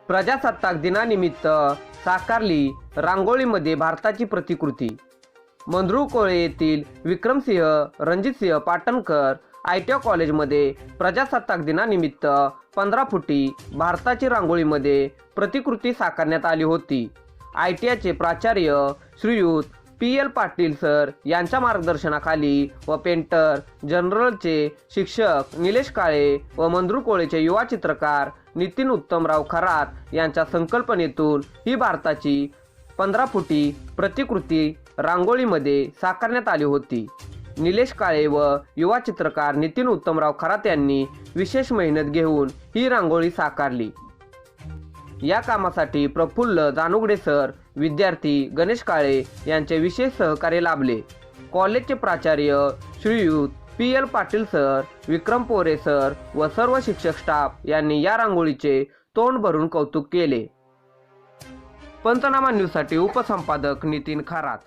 प्रजासत्ताक दिनानिमित्त साकारली रांगोळीमध्ये भारताची प्रतिकृती। मंगरुळपीर येथील विक्रमसिंह रणजितसिंह पाटणकर ITI कॉलेजमध्ये प्रजासत्ताक दिनानिमित्त 15 फुटी भारताची रांगोळीमध्ये प्रतिकृती साकारण्यात आली होती। ITIचे प्राचार्य श्रीयुत PL पाटील सर यांच्या मार्गदर्शनाखाली व पेंटर जनरलचे शिक्षक निलेश काळे व मंगरुळपीरचे युवा चित्रकार नितीन उत्तमराव खरात यांच्या संकल्पनेतून ही भारताची 15 फुटी प्रतिकृती रांगोळीमध्ये साकारण्यात आली होती। निलेश काळे व युवा चित्रकार नितीन उत्तमराव खरात यांनी विशेष मेहनत घेऊन ही रांगोळी साकारली। या कामासाठी प्रफुल्ल जानूगडे सर, विद्यार्थी गणेश काळे यांचे विशेष सहकार्य लाभले। कॉलेजचे प्राचार्य श्रीयुत PL पाटील सर, विक्रम पोरे सर व सर्व शिक्षक स्टाफ यांनी या रांगोळीचे तोंड भरून कौतुक केले। पंचनामा न्यूजसाठी उपसंपादक नितीन खरात।